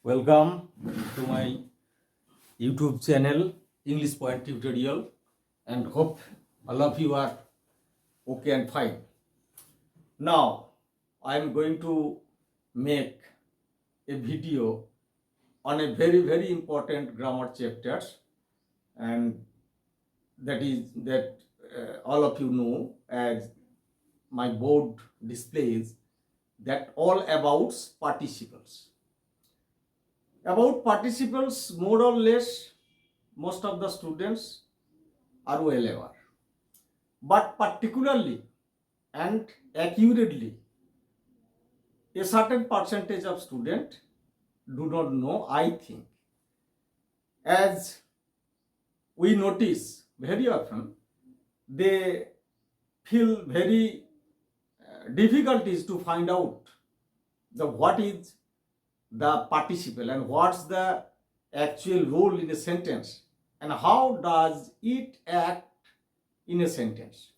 Welcome to my YouTube channel English Point Tutorial, and hope all of you are okay and fine. Now I am going to make a video on a very important grammar chapters, and that all of you know, as my board displays, that all about participles. About participles, more or less, most of the students are well aware. But particularly and accurately, a certain percentage of students do not know, I think. As we notice very often, they feel very difficulties to find out what is the participle and what's the actual role in a sentence and how does it act in a sentence.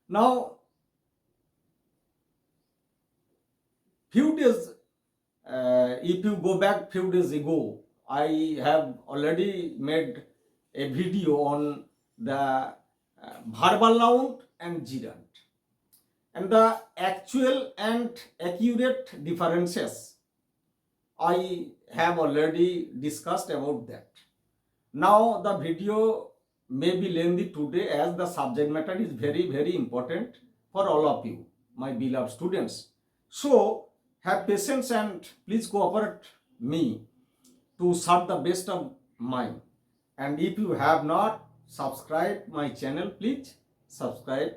Now, few days, if you go back few days ago, I have already made a video on the verbal noun and gerund, and the actual and accurate differences I have already discussed about that. Now the video may be lengthy today, as the subject matter is very important for all of you, my beloved students. So have patience and please cooperate me to serve the best of mine. And if you have not subscribed my channel, please subscribe.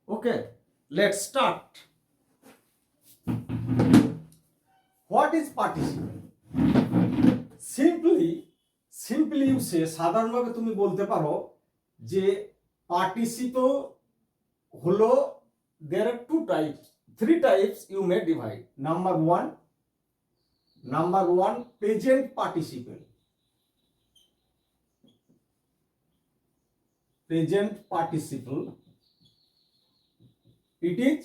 Okay, let's start. What is participle? Simply you say, সাধারণভাবে তুমি বলতে পারো যে participle হলো, there are three types you may divide. Number one, present participle. Present participle, it is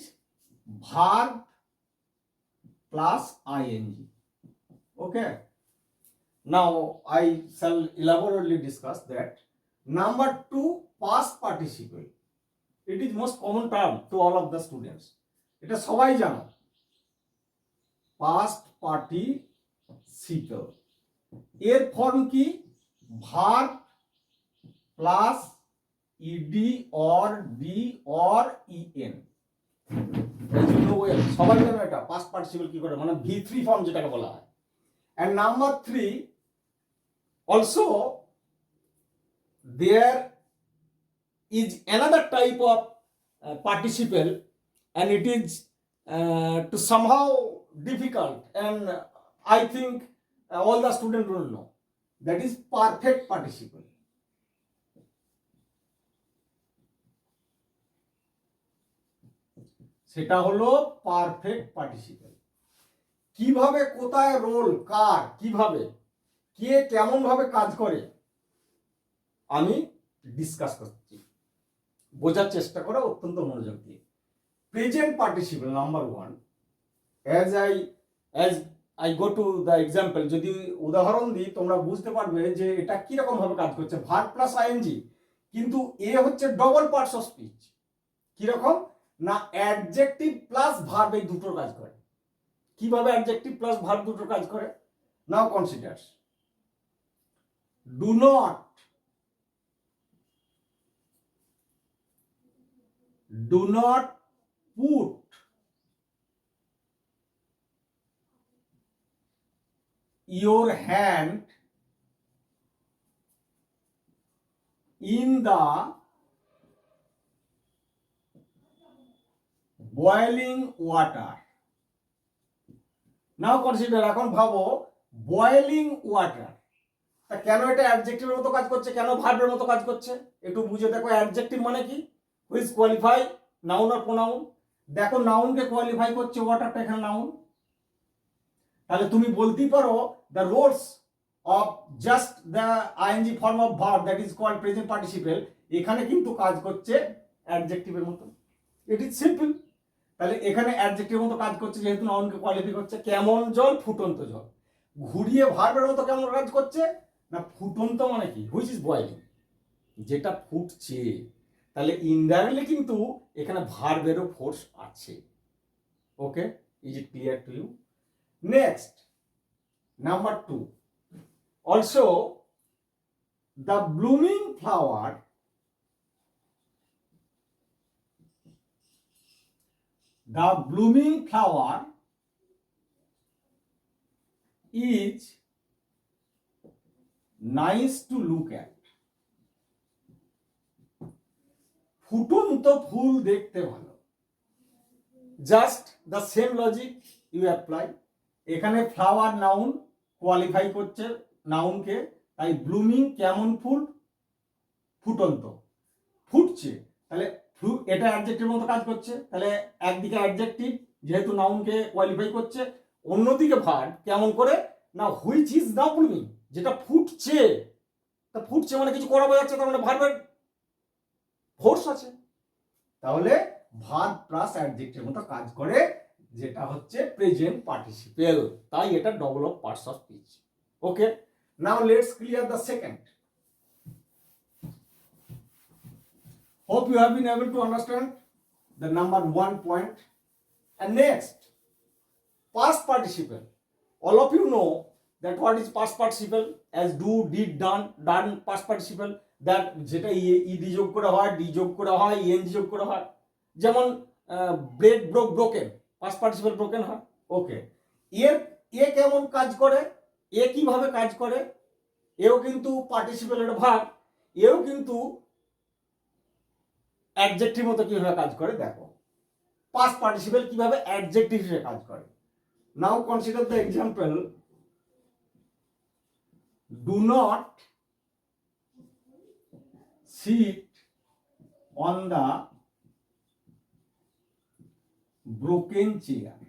verb plus ing. Okay, now I shall elaborately discuss that. Number two, past participle. It is most common term to all of the students. এটা সবাই জানো, past participle এর form কি? verb plus ed or be or en. সবাই জানো এটা past participle কি করে, মানে V3 ফর্ম যেটাকে বলা হয়। And number three, also there is another type of participle, and it is to somehow difficult, and I think all the students will know, that is perfect participle. সেটা হলো perfect participle. কিভাবে, কোথায়, role কার, কিভাবে, কে কেমন ভাবে কাজ করে আমি ডিসকাস করছি, বোঝার চেষ্টা করো অত্যন্ত মনোযোগ দিয়ে। Present participle number one, as I go to the example, যদি উদাহরণ দিই তোমরা বুঝতে পারবে যে এটা কিরকম ভাবে কাজ করছে। ভার্ব প্লাস আইএনজি, কিন্তু এ হচ্ছে ডবল পার্টস অফ স্পিচ। কিরকম না, অ্যাডজেক্টিভ প্লাস ভার্ব এই দুটোর কাজ করে। কিভাবে অ্যাডজেক্টিভ প্লাস ভার্ব দুটোর কাজ করে? Now consider, do not put your hand in the boiling water. Now consider, এখন ভাবো বয়েলিং ওয়াটার, তা কেন এটা অ্যাডজেক্টিভের মতো কাজ করছে, কেন ভার্বের মতো কাজ করছে একটু বুঝে দেখো। অ্যাডজেক্টিভ মানে কি? হুইচ কোয়ালিফাই নাউন আর প্রোনাউন। দেখো নাউনকে কোয়ালিফাই করছে ওয়াটারটা, এখানে নাউন। তাহলে তুমি বলতেই পারো the roles of just the ING form of verb that is called present participle, এখানে কিন্তু কাজ করছে অ্যাডজেক্টিভের মতো। It is simple. তাহলে এখানে অ্যাডজেক্টিভের মতো কাজ করছে, যেহেতু নাউনকে কোয়ালিফাই করছে। কেমন জল? ফুটন্ত জল। ঘুরিয়ে ভার্বের মতো কেমন কাজ করছে না ফুটন্ত মানে কি হুইচ ইজ বয়েলিং, যেটা ফুটছে। তাহলে ইনডাইরেক্টলি কিন্তু এখানে ভার্বেরও ফোর্স আছে। Okay, is it clear to you? Next number 2, also the blooming flower is nice to look at. ফুটন্ত ফুল দেখতে ভালো। Just the same logic you apply. এখানে ফ্লাওয়ার নাউন কোয়ালিফাই করছে নাউনকে, তাই ব্লুমিং কেমন ফুল, ফুটন্ত, ফুটছে, তাহলে এটা অ্যাডজেক্টিভের মতো কাজ করছে। তাহলে একদিকে অ্যাডজেক্টিভ যেহেতু নাউনকে কোয়ালিফাই করছে, অন্যদিকে ভার্ব কেমন করে না হুইচ ইজ দ্য ব্লুমিং, যেটা ফুটছে। তা ফুটছে মানে কিছু করা বোঝাচ্ছে, তার মানে ভার্বের ফোর্স আছে। তাহলে ভার্ব প্লাস অ্যাডজেক্টিভের মতো কাজ করে, যেটা হচ্ছে প্রেজেন্ট পার্টিসিপেল। তাই এটা double of parts of speech. Okay, now let's clear the second. Hope you have been able to understand the number 1 point. And next, past participle. All of you know that what is past participle as do, did, done past participle, that যেটা ed যোগ করা হয়, d যোগ করা হয়, en যোগ করা হয়। যেমন break, broke, broken, past participle broken হয়। ওকে, এ কেমন কাজ করে, এ কিভাবে কাজ করে, এও কিন্তু পার্টিসিপেলের ভাগ, এও কিন্তু অ্যাডজেক্টিভ মতো কিভাবে কাজ করে দেখো। পাস্ট পার্টিসিপল কিভাবে অ্যাডজেক্টিভ হিসেবে কাজ করে। Now consider the example, do not sit on the broken chair.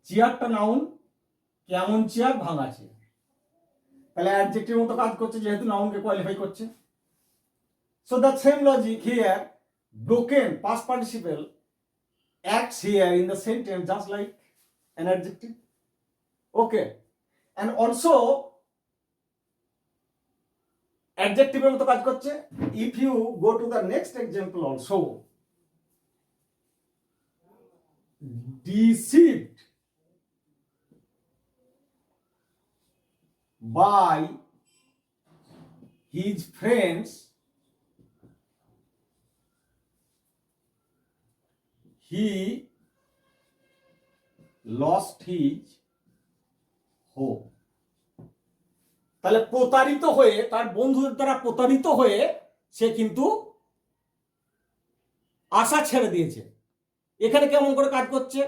চেয়ারটা নাউন, কেমন চেয়ার, ভাঙা চেয়ার। তাহলে অ্যাডজেক্টিভ মতো কাজ করছে যেহেতু নাউনকে কোয়ালিফাই করছে। So the same logic here, broken past participle acts here in the sentence just like an adjective. Okay, and also adjective এর মতো কাজ করছে। If you go to the next example also, deceived by his friends, he lost his hope. তাহলে প্রতারিত হয়ে, তার বন্ধুদের দ্বারা প্রতারিত হয়ে সে কিন্তু আশা ছেড়ে দিয়েছে। এখানে কেমন করে কাজ করছে,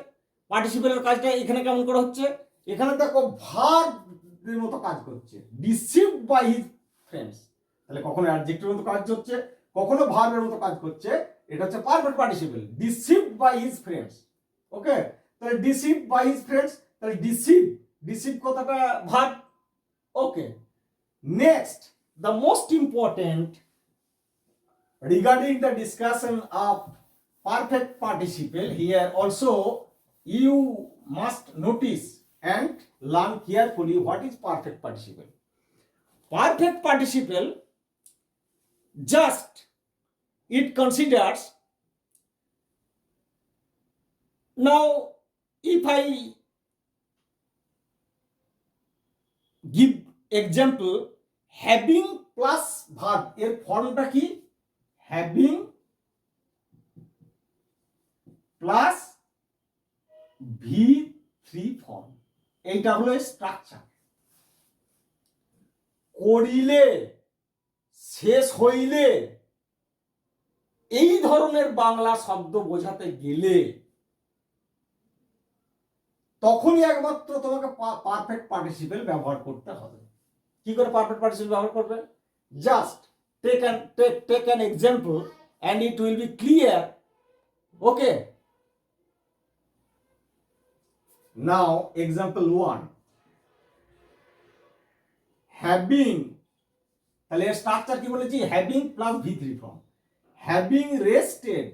পার্টিসিপেলের কাজটা এখানে কেমন করে হচ্ছে, এখানে দেখো ভার্বের মতো কাজ করছে, ডিসিভড বাই হিজ ফ্রেন্ডস। তাহলে কখনো অ্যাডজেক্টিভের মতো কাজ হচ্ছে, কখনো ভার্বের মতো কাজ করছে। এটা হচ্ছে perfect participle, deceived by his friends. Okay, তাহলে ডিসিভড বাই হিজ ফ্রেন্ডস, তাহলে ডিসিভ কথাটা verb. Okay, next the most important regarding the discussion of perfect participle, here also you must notice and learn carefully what is perfect participle. Perfect participle, just it considers, now if I give example, having plus verb এর ফর্মটা কি, having plus V3 form, এইটা হলো structure. করিলে, শেষ হইলে, এই ধরনের বাংলা শব্দ বোঝাতে গেলে তখনই একমাত্র তোমাকে পারফেক্ট পার্টিসিপল ব্যবহার করতে হবে। কি করে পারফেক্ট পার্টিসিপল ব্যবহার করবে? Just take an example and it will be clear. Okay, now example 1, having, তাহলে এর স্ট্রাকচার কি বলেছি, having plus V3 form, having rested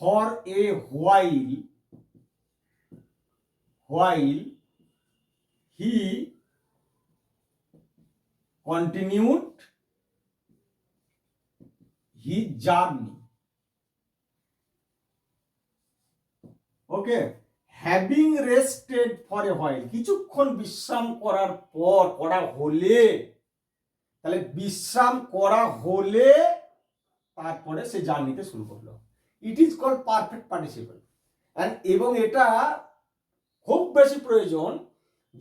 for a while he continued his journey. Okay, having rested for a while, কিছুক্ষণ বিশ্রাম করার পর, করা হলে, তাহলে বিশ্রাম করা হলে তারপরে সে জার্নিতে শুরু করলো। It is called perfect participle. এবং এটা খুব বেশি প্রয়োজন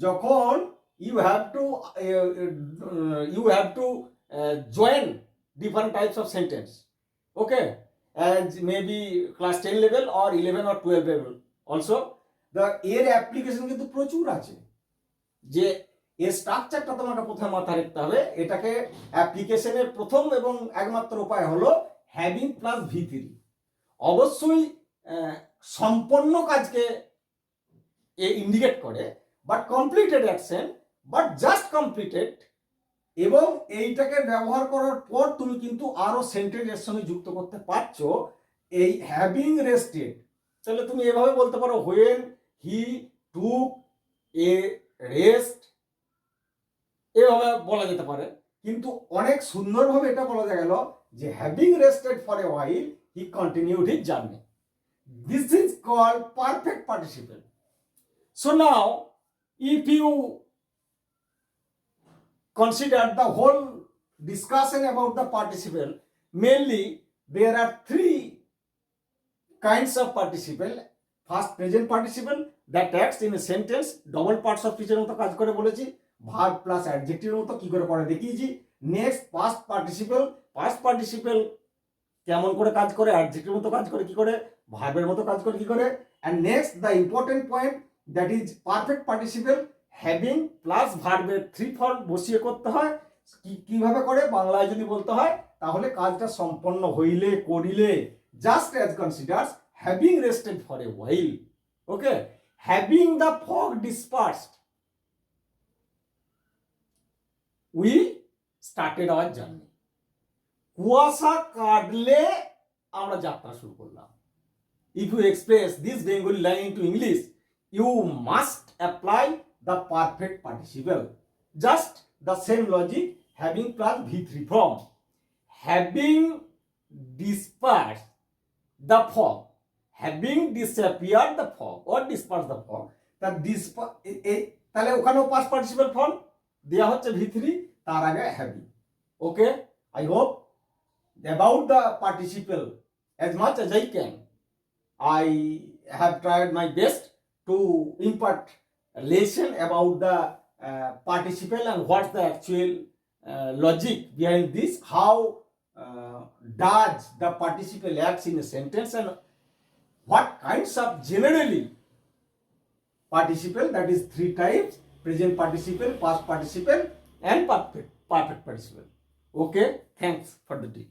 যখন you have to join different types of sentence. Okay, as maybe class 10 level or 11 or 12 level also, এর অ্যাপ্লিকেশন কিন্তু প্রচুর আছে। যে এর স্ট্রাকচারটা তোমাকে প্রথমে মাথায় রাখতে হবে। এটাকে অ্যাপ্লিকেশনের প্রথম এবং একমাত্র উপায় হলো হ্যাভিং প্লাস V3। অবশ্যই সম্পন্ন কাজকে এ ইন্ডিকেট করে, but completed action, but just completed. এবং এইটাকে ব্যবহার করার পর তুমি কিন্তু আরো সেন্টেন্স এর সঙ্গে যুক্ত করতে পারছো এই হ্যাভিং রেস্টেড। তাহলে তুমি এভাবে বলতে পারো when he took A rest, এভাবে বলা যেতে পারে। কিন্তু অনেক সুন্দরভাবে এটা বলা গেল যে having rested for a while he continued his journey. This is called perfect participle. So now if you consider the whole discussion about the participle, mainly there are three kinds of participle. First, present participle that acts in a sentence, double parts of speech এর মতো কাজ করে বলেছি, verb plus adjective এর মতো কি করে করে দেখিয়েছি। নেক্সট past participle কেমন করে কাজ করে, adjective এর মতো কাজ করে কি করে, verb এর মতো কাজ করে কি করে। and next the important point, that is perfect participle having plus ভার্বের 3 ফর্ম বসিয়ে করতে হয়। কিভাবে করে বাংলায় যদি বলতে হয় তাহলে কাজটা সম্পন্ন হইলে, করিলে, just as considers having rested for a while. Okay, having the fog dispersed we started our journey. কুয়াশা কাটলে আমরা যাত্রা শুরু করলাম। If you express this Bengali line into English, you must apply the perfect participle. Just the same logic, having plus V3 form. Having dispersed the fog, having disappeared the fog or dispersed the fog, তাহলে ওখানেও past participle form দেয়া হচ্ছে V3, তার আগে having. Okay, I hope about the participle as much as I can. I have tried my best to impart a lesson about the participle and what's the actual logic behind this, how does the participle acts in a sentence, and what kinds of generally participle, that is 3 types: present participle, past participle and perfect participle. Okay, thanks for the day.